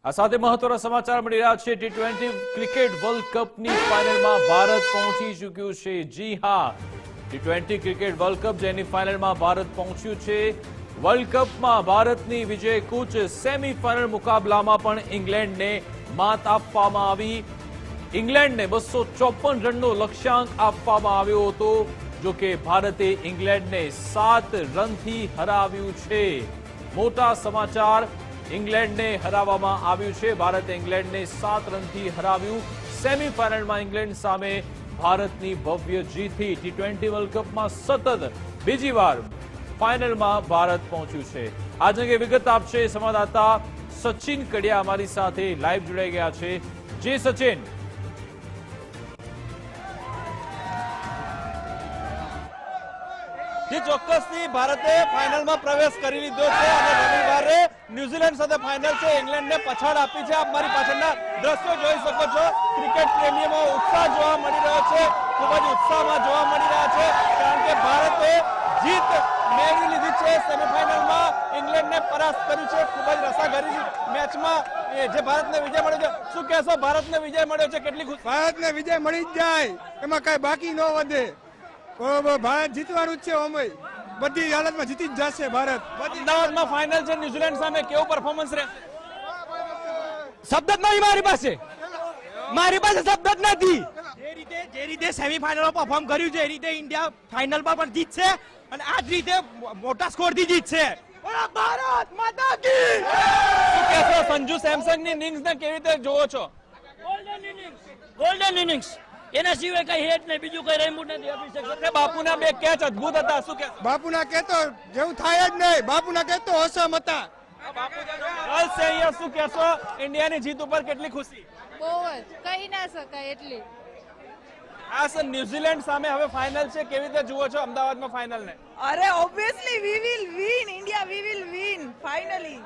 આ સાથે મહત્વના સમાચાર મળી રહ્યા છે। ટી20 ક્રિકેટ વર્લ્ડ કપની ફાઇનલમાં ભારત પહોંચી ચૂક્યું છે। જી હા, ટી20 ક્રિકેટ વર્લ્ડ કપ જેની ફાઇનલમાં ભારત પહોંચ્યું છે। વર્લ્ડ કપમાં ભારતની વિજય કૂચ સેમીફાઇનલ મુકાબલામાં પણ ઇંગ્લેન્ડને માત આપવામાં આવી। ઇંગ્લેન્ડને 254 રનનો લક્ષ્યાંક આપવામાં આવ્યો હતો, જો કે ભારતે ઇંગ્લેન્ડને 7 રનથી હરાવ્યું છે। મોટા સમાચાર, ઇંગ્લેન્ડને હરાવવામાં આવ્યું છે। ભારતે ઇંગ્લેન્ડને 7 રનથી હરાવ્યું। સેમીફાઇનલમાં ઇંગ્લેન્ડ સામે ભારતની ભવ્ય જીતથી ટી20 વર્લ્ડ કપમાં સતત બીજી વાર ફાઇનલમાં ભારત પહોંચ્યું છે। આજ અંગે વિગત આપશે સંવાદદાતા સચિન કડિયા અમારી સાથે લાઈવ જોડાઈ ગયા છે। જે સચિન, જે ચોક્કસથી ભારતે ફાઇનલમાં પ્રવેશ કરી લીધો છે અને રવિવારે ન્યુઝીલેન્ડ સાથે ફાઇનલ છે। ઇંગ્લેન્ડને પછાડ આપી છે। આપ મારી પાછળના દ્રશ્યો જોઈ શકો છો। ક્રિકેટ પ્રેમીઓમાં ઉત્સાહ જોવા મળી રહ્યો છે, ખૂબ જ ઉત્સાહમાં જોવા મળી રહ્યા છે, કારણ કે ભારતે જીત મેળવી લીધી છે। સેમીફાઇનલમાં ઇંગ્લેન્ડને પરાસ્ત કર્યું છે। ખૂબ જ રસાભરી મેચમાં જે ભારતને વિજય મળ્યો છે, શું કહેશો? ભારતને વિજય મળ્યો છે, કેટલી ખુશી? ભારતને વિજય મળી જ જાય, એમાં કઈ બાકી ન વધે। ભારત જીતવાનું જ છે, અમય બધી હાલતમાં જીતી જ જશે ભારત। અમદાવાદમાં ફાઇનલ છે ન્યુઝીલેન્ડ સામે, કેવું પરફોર્મન્સ રહેશે? શબ્દ જ નહીં મારી પાસે શબ્દ જ નથી। જે રીતે સેમીફાઇનલમાં પરફોર્મ કર્યું છે, એ રીતે ઇન્ડિયા ફાઇનલમાં પણ જીતશે અને આ જ રીતે મોટા સ્કોરથી જીતશે। ભારત માતા કી! શું કહેશો સંજુ સેમસંગની ઇનિંગ્સને કેવી રીતે જોવો છો? ગોલ્ડન ઇનિંગ્સ, એના સિવાય કઈ હેડ નહીં, બીજું કઈ રમ્યું નથી અભિષેક। બાપુના 2 કેચ અદભુત હતા, શું કે બાપુના કહેતો જેવું થાય જ નહીં, બાપુના કહેતો અસમ હતા। અહીંયા શું કહેશો? ઇન્ડિયાની જીત ઉપર કેટલી ખુશી? બહુ જ, કહી ના શકાય એટલી। આ સર ન્યુઝીલેન્ડ સામે હવે ફાઇનલ છે, કેવી રીતે જુઓ છો અમદાવાદમાં ફાઇનલ ને? અરે obviously we will win, India we will win finally.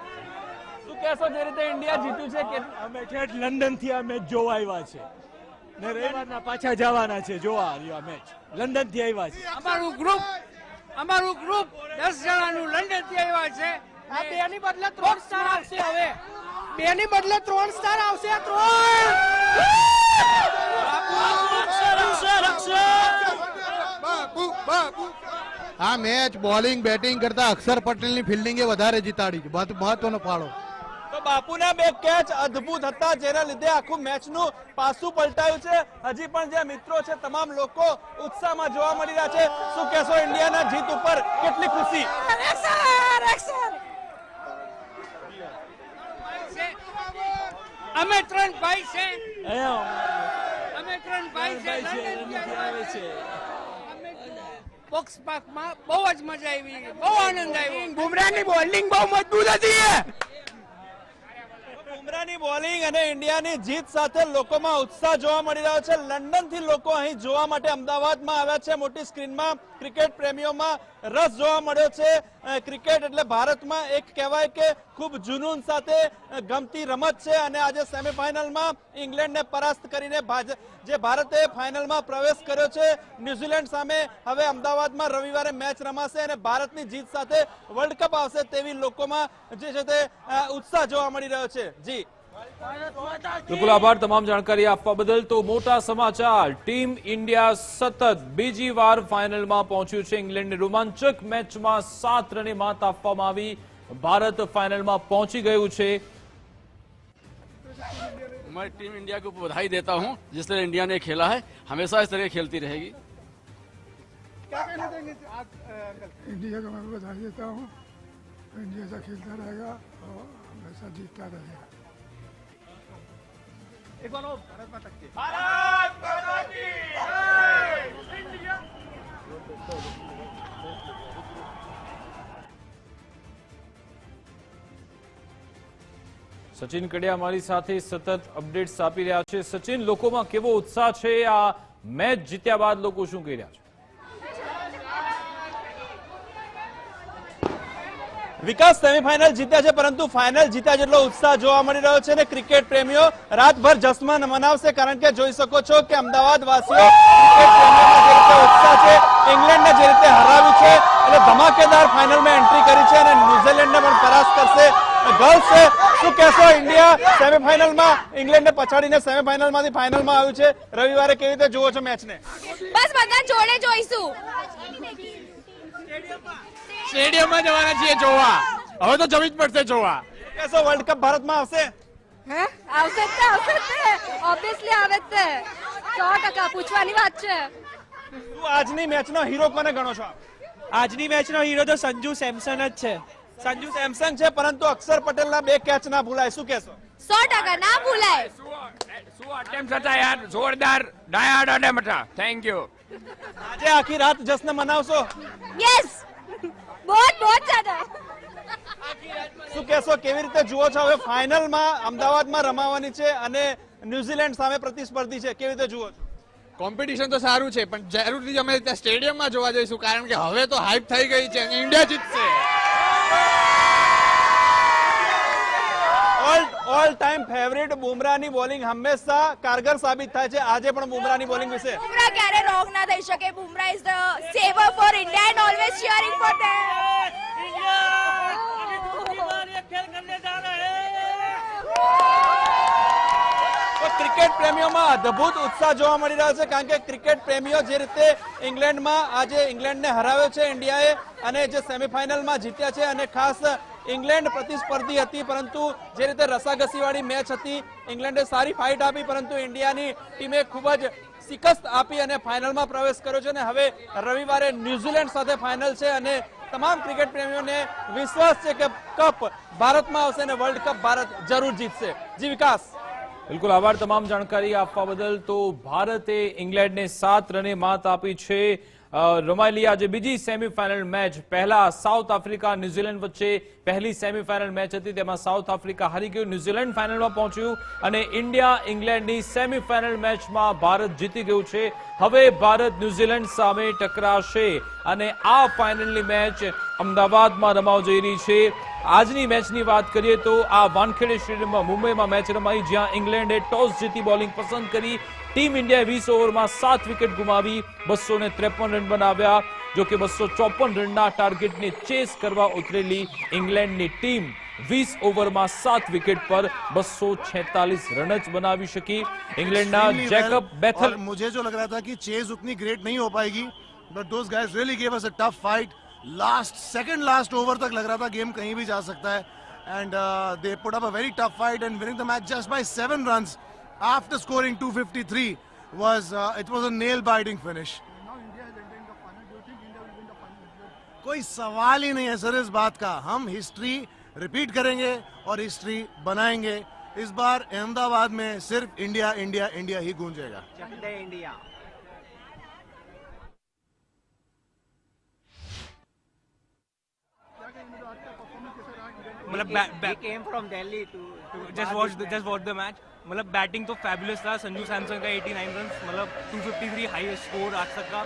શું કહેશો જે રીતે ઇન્ડિયા જીત્યું છે? કે અમે ઠેઠ લંડન થી આ મેચ જોવા આવ્યા છે ને રવિવારના પાછા જવાના છે જોવા આ મેચ। લંડન થી આવ્યા છે અમારું ગ્રુપ 10 જણાનું લંડન થી આવ્યા છે। આ 2 ની બદલે 3 સ્ટાર આવશે। હવે 2 ની બદલે 3 સ્ટાર આવશે। 3 આ મેચ બોલિંગ બેટિંગ કરતા અક્ષર પટેલની ફિલ્ડિંગે વધારે જીતાડી છે, મહત્વનો ફાળો। તો બાપુના 2 કેચ અદભુત હતા, જેના લીધે આખું મેચનું પાસું પલટાયું છે। હજી પણ જે મિત્રો છે, તમામ લોકો ઉત્સાહમાં જોવા મળી રહ્યા છે। શું કહેશો ઇન્ડિયાના જીત ઉપર કેટલી ખુશી? અમે 3 ભાઈ છે, બોક્સ પાર્કમાં બહુ જ મજા આવી, બહુ આનંદ આવ્યો। બુમરાહની બોલિંગ બહુ મજબૂત હતી। બુમરાહની બોલિંગ અને ઇન્ડિયાની જીત સાથે લોકોમાં ઉત્સાહ જોવા મળી રહ્યો છે। લંડનથી લોકો અહીં જોવા માટે અમદાવાદમાં આવ્યા છે। મોટી સ્ક્રીનમાં ક્રિકેટ પ્રેમીઓમાં રસ જોવા મળ્યો છે। ક્રિકેટ એટલે ભારતમાં એક કહેવાય કે ખૂબ જુનૂન સાથે ગમતી રમત છે અને આજે સેમીફાઇનલમાં ઇંગ્લેન્ડને પરાસ્ત કરીને જે ભારતે ફાઇનલમાં પ્રવેશ કર્યો છે ન્યુઝીલેન્ડ સામે, હવે અમદાવાદમાં રવિવારે મેચ રમાશે અને ભારતની જીત સાથે વર્લ્ડ કપ આવશે તેવી લોકોમાં જે છે તે ઉત્સાહ જોવા મળી રહ્યો છે। જી બિલકુલ આભાર તમામ જાણકારી આપવા બદલ। તો મોટા સમાચાર, ટીમ ઇન્ડિયા સતત બીજી વાર ફાઇનલમાં પહોંચ્યું છે। ઇંગ્લેન્ડને રોમાંચક મેચમાં 7 રને માત આપવામાં આવી। ભારત ફાइनलમાં પહોંચી ગયું છે। मैं टीम इंडिया को बधाई देता हूं, जिस तरह इंडिया ने खेला है हमेशा इस तरह खेलती रहेगी। क्या कहना चाहेंगे आज? इंडिया को मैं बधाई देता हूँ, इंडिया ऐसा खेलता रहेगा और हमेशा जीतता रहेगा। एक बार भारत माता की સચિન કડિયા અમારી સાથે સતત અપડેટ્સ આપી રહ્યા છે। સચિન, લોકોમાં કેવો ઉત્સાહ છે? આ મેચ જીત્યા બાદ લોકો શું કહી રહ્યા છે? વિકાસ સેમીફાઇનલ જીત્યા છે, પરંતુ ફાઇનલ જીત્યા જેટલો ઉત્સાહ જોવા મળી રહ્યો છે અને ક્રિકેટ પ્રેમીઓ રાતભર જશ્ન મનાવશે, કારણ કે જોઈ શકો છો કે અમદાવાદ વાસીઓ ક્રિકેટ પ્રેમીઓમાં જે રીતે ઉત્સાહ છે, ઇંગ્લેન્ડને જે રીતે હરાવ્યું છે એટલે ધમાકેદાર ફાઇનલમાં એન્ટ્રી કરી છે અને ન્યુઝીલેન્ડને પણ પરાસ્ત કરશે ગર્લ્સ છે. શું કહેશો, ઇન્ડિયા સેમીફાઇનલમાં ઇંગ્લેન્ડને પછાડીને સેમીફાઇનલમાંથી ફાઇનલમાં આવ્યું છે. રવિવારે કેવી રીતે જુઓ છો મેચને? બસ બધા જોડે જોઈશું. સ્ટેડિયમમાં જવાના છીએ જોવા. હવે તો જવી જ પડશે જોવા. કહેશો વર્લ્ડ કપ ભારતમાં આવશે? હે આવશે ઓબ્વિયસલી આવે જ 100% પૂછવાની વાત છે. શું આજની મેચનો હીરો કોને ગણો છો? આજની મેચનો હીરો તો સંજુ સેમસન જ છે. સંજુ સેમસંગ છે, પરંતુ અક્ષર પટેલના 2 કેચ ના ભૂલાય. શું કહેશો? 100% ના ભૂલાય. શું અટેમ્પ્ટ હતા યાર, જોરદાર ડાયાડ અટેમ્પ્ટ હતા. Thank you. આજે આખી રાત જશ્ન મનાવશો? યસ બહુત જ્યાદા. શું કહેશો, કેવી રીતે જુઓ છો? હવે ફાઇનલમાં અમદાવાદમાં રમાવાની છે અને ન્યુઝીલેન્ડ સામે પ્રતિસ્પર્ધી છે. કેવી રીતે જુઓ છો? કોમ્પિટિશન તો સારું છે, પણ જરૂરથી અમે ત્યાં સ્ટેડિયમમાં જોવા જઈશું, કારણ કે હવે તો હાઇપ થઈ ગઈ છે અને ઇન્ડિયા જીતશે. ઓલ ટાઈમ ફેવરિટ બુમરાહની બોલિંગ હંમેશા કારગર સાબિત થાય છે. આજે પણ બુમરાહની બોલિંગ વિશે બુમરાહ ક્યારે રોંગ ના થઈ શકે. Bumrah is the saviour for India and always cheering for them. Cricket પ્રેમીઓમાં અદ્ભુત ઉત્સાહ જોવા મળી રહ્યો છે, કારણ કે ક્રિકેટ પ્રેમીઓ જે રીતે ઇંગ્લેન્ડમાં આજે ઇંગ્લેન્ડને હરાવ્યો છે ઇન્ડિયાએ, અને જે સેમીફાઇનલમાં જીત્યા છે, અને ખાસ ઇંગ્લેન્ડ પ્રતિસ્પર્ધી હતી, પરંતુ જે રીતે રસાકસીવાળી મેચ હતી, ઇંગ્લેન્ડે સારી ફાઇટ આપી, પરંતુ ઇન્ડિયાની ટીમે ખૂબ જ શિકસ્ત આપી અને ફાઇનલમાં પ્રવેશ કર્યો છે. અને હવે રવિવારે ન્યુઝીલેન્ડ સાથે ફાઇનલ છે, અને તમામ ક્રિકેટ પ્રેમીઓને વિશ્વાસ છે કે કપ ભારતમાં આવશે અને વર્લ્ડ કપ ભારત જરૂર જીતશે. જી વિકાસ. બિલકુલ આભાર તમામ જાણકારી આપવા બદલ. તો ભારતે ઇંગ્લેન્ડને 7 રને માત આપી છે. રમાયેલી આજે બીજી સેમીફાઇનલ મેચ. પહેલા સાઉથ આફ્રિકા ન્યુઝીલેન્ડ વચ્ચે પહેલી સેમીફાઇનલ મેચ હતી, તેમાં સાઉથ આફ્રિકા હારી ગયું, ન્યુઝીલેન્ડ ફાઇનલમાં પહોંચ્યું, અને ઇન્ડિયા ઇંગ્લેન્ડની સેમીફાઇનલ મેચમાં ભારત જીતી ગયું છે. હવે ભારત ન્યુઝીલેન્ડ સામે ટકરાશે અને આ ફાઇનલની મેચ અમદાવાદમાં રમાવા જઈ રહી છે. આજની મેચની વાત કરીએ તો આ વાનખેડે સ્ટેડિયમમાં મુંબઈમાં મેચ રમાઈ, જ્યાં ઇંગ્લેન્ડે ટોસ જીતી બોલિંગ પસંદ કરી. ટીમ ઇન્ડિયાએ 20 ઓવરમાં 7 વિકેટ ગુમાવી 253 રન બનાવ્યા. જો કે 254 રનના ટાર્ગેટને ચેસ કરવા ઉતરેલી ઇંગ્લેન્ડની ટીમ 20 ઓવરમાં 7 વિકેટ પર 246 રન જ બનાવી શકી. इंग्लैंड जैकब बेथल, मुझे जो लग रहा था कि चेज उतनी ग्रेट नहीं हो पाएगी, but those guys really gave us a tough fight. Last over तक लग रहा था गेम कहीं भी जा सकता है, and they put up a very tough fight and winning the match just by 7 runs after scoring 253 was a nail biting finish. कोई सवाल ही नहीं है सर इस बात का. हम हिस्ट्री रिपीट करेंगे और हिस्ट्री बनाएंगे. इस बार अहमदाबाद में सिर्फ इंडिया इंडिया इंडिया ही गूंजेगा. इंडिया. मतलब came from Delhi to just watch the match. मतलब बैटिंग तो फैबुलस था. संजू सैमसन का 89 रन, मतलब 253 हाईएस्ट स्कोर आज तक का.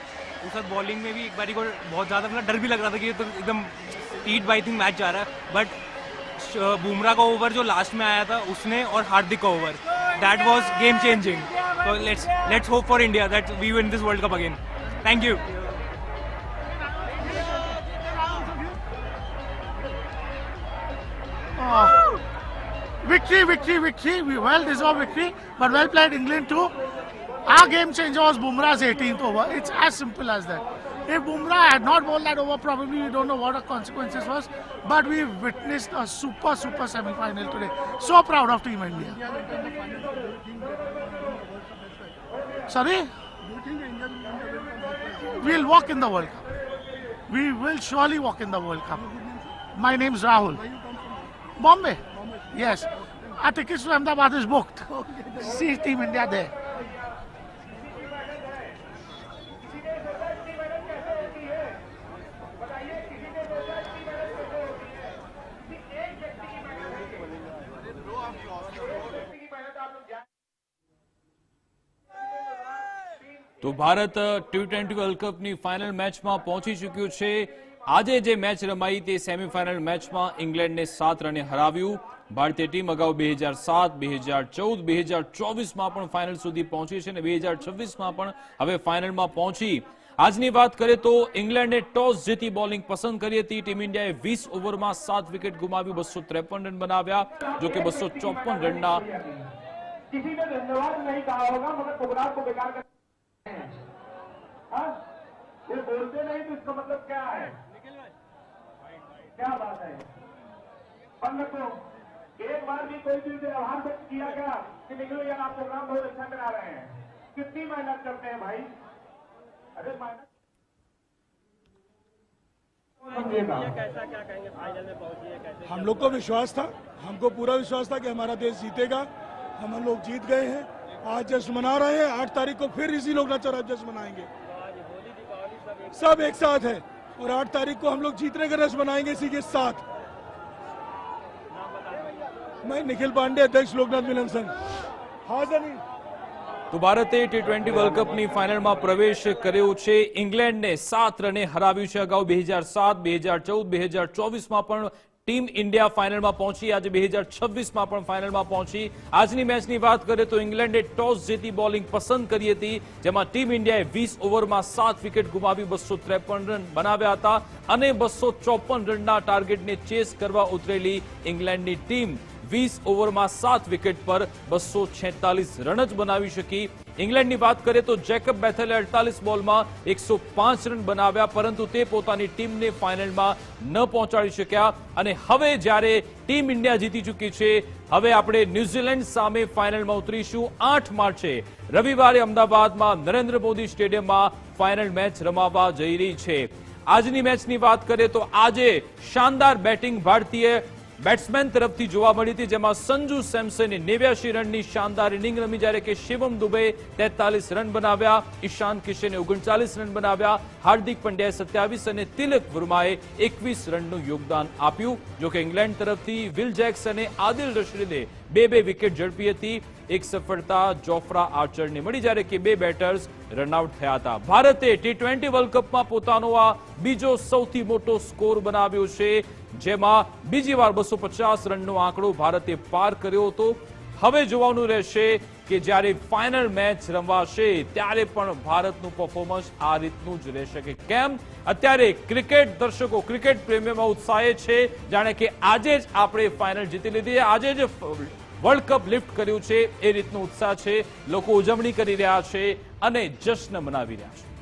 उस वक्त बॉलिंग में भी एक बारी को बहुत ज्यादा मतलब डर भी लग रहा था कि ये तो एकदम ईट बाइटिंग मैच जा रहा है. बट बुमराह का ओवर जो लास्ट में आया था उसने, और हार्दिक का over, that was game changing. So let's hope for India that we win this World Cup again. Thank you. Victory. We well deserved victory, but well played England too. Our game changer was Bumrah's 18th over. It's as simple as that. If Bumrah had not bowled that over, probably we don't know what the consequences was. But we witnessed a super semi-final today. So proud of Team India. Sorry? We'll walk in the World Cup. We will surely walk in the World Cup. My name's Rahul. Bombay. Yes. Our tickets to Ahmedabad is booked. See Team India there. તો Bharat T20 world કપની final મેચમાં પહોંચી ચૂક્યું છે. આજે જે match રમાઈ તે semifinal મેચમાં ઇંગ્લેન્ડને 7 રને હરાવ્યું. ભારતીય ટીમ અગાઉ 2007, 2014, 2024માં પણ ફાઇનલ સુધી પહોંચી છે અને 2026માં પણ હવે ફાઇનલમાં પહોંચી આજની વાત કરીએ તો ઇંગ્લેન્ડે ટોસ જીતી બોલિંગ પસંદ કરી હતી. ટીમ ઇન્ડિયાએ 20 ઓવરમાં 7 વિકેટ ગુમાવી 253 રન બનાવ્યા. જો કે 254 રનના किसी ने धन्यवाद नहीं कहा होगा मगर प्रोग्राम को बेकार कर ये बोलते नहीं तो इसका मतलब क्या है क्या बात है पंडित को एक बार भी कोई भी आभार व्यक्त किया गया कि निकलो यार आप प्रोग्राम बहुत अच्छा करा रहे हैं कितनी मेहनत करते हैं भाई अरे मेहनत हम लोग को विश्वास था, हमको पूरा विश्वास था कि हमारा देश जीतेगा. हम लोग जीत गए हैं. आज जश्न मना रहे हैं. 8 तारीख को फिर इसी लोग नचर जश्न मनाएंगे. सब एक साथ है और 8 तारीख को हम लोग जीतने का जश्न मनाएंगे इसी के साथ. मैं निखिल पांडे, अध्यक्ष लोकनाथ मिलन संघ. हाजिर नहीं. તો ભારતે T20 વર્લ્ડ કપની ફાઇનલમાં પ્રવેશ કર્યો છે. ઇંગ્લેન્ડને 7 રને હરાવ્યું છે. અગાઉ 2007, 2014, 2024માં પણ ટીમ ઇન્ડિયા ફાઇનલમાં પહોંચી. આજે 2026માં પણ ફાઇનલમાં પહોંચી. આજની મેચની વાત કરીએ તો ઇંગ્લેન્ડે ટોસ જીતી બોલિંગ પસંદ કરી હતી, જેમાં ટીમ ઇન્ડિયાએ 20 ઓવરમાં 7 વિકેટ ગુમાવી 253 રન બનાવ્યા હતા અને 254 રનના ટાર્ગેટને ચેસ કરવા ઉતરેલી ઇંગ્લેન્ડની ટીમ 20 ઓવરમાં 7 વિકેટ પર 246 રન જ બનાવી શકી. ઇંગ્લેન્ડની વાત કરીએ તો જેકબ બેથેલે 48 બોલમાં 105 રન બનાવ્યા, પરંતુ તે પોતાની ટીમને ફાઇનલમાં ન પહોંચાડી શક્યા. અને હવે જ્યારે ટીમ ઇન્ડિયા જીતી ચૂકી છે, હવે આપણે ન્યુઝીલેન્ડ સામે ફાઇનલમાં ઉતરીશું. 8 માર્ચે રવિવારે અમદાવાદમાં નરેન્દ્ર મોદી સ્ટેડિયમમાં ફાઇનલ મેચ રમાવા જઈ રહી છે. આજની મેચની વાત કરીએ તો આજે શાનદાર બેટિંગ ભારતીય બેટ્સમેન તરફથી જોવા મળી હતી, જેમાં સંજુ સેમસને 89 રનની શાનદાર ઇનિંગ રમી, જ્યારે કે શિવમ દુબે 43 રન બનાવ્યા, ઈશાન કિશને 39 રન બનાવ્યા, હાર્દિક પંડ્યાએ 27 અને તિલક વર્માએ 21 રનનું યોગદાન આપ્યું. જો કે ઇંગ્લેન્ડ તરફથી વિલ જેક્સ અને આદિલ રશીદે 2 વિકેટ ઝડપી હતી. એક સફળતા જોફ્રા આર્ચરને મળી, જ્યારે કે 2 બેટર્સ રનઆઉટ થયા હતા. ભારતે T20 વર્લ્ડ કપમાં પોતાનો આ બીજો સૌથી મોટો સ્કોર બનાવ્યો છે, જેમાં બીજી વાર 250 રનનો આંકડો ભારતે પાર કર્યો હતો. હવે જોવાનું રહેશે કે જ્યારે ફાઇનલ મેચ રમાશે ત્યારે પણ ભારતનું પરફોર્મન્સ આ રીતનું જ રહેશે કે કેમ. અત્યારે ક્રિકેટ દર્શકો, ક્રિકેટ પ્રેમીઓમાં ઉત્સાહે છે, જાણે કે આજે જ આપણે ફાઇનલ જીતી લીધી, આજે જ વર્લ્ડ કપ લિફ્ટ કર્યું છે, એ રીતનો ઉત્સાહ છે. લોકો ઉજવણી કરી રહ્યા છે અને જશ્ન મનાવી રહ્યા છે.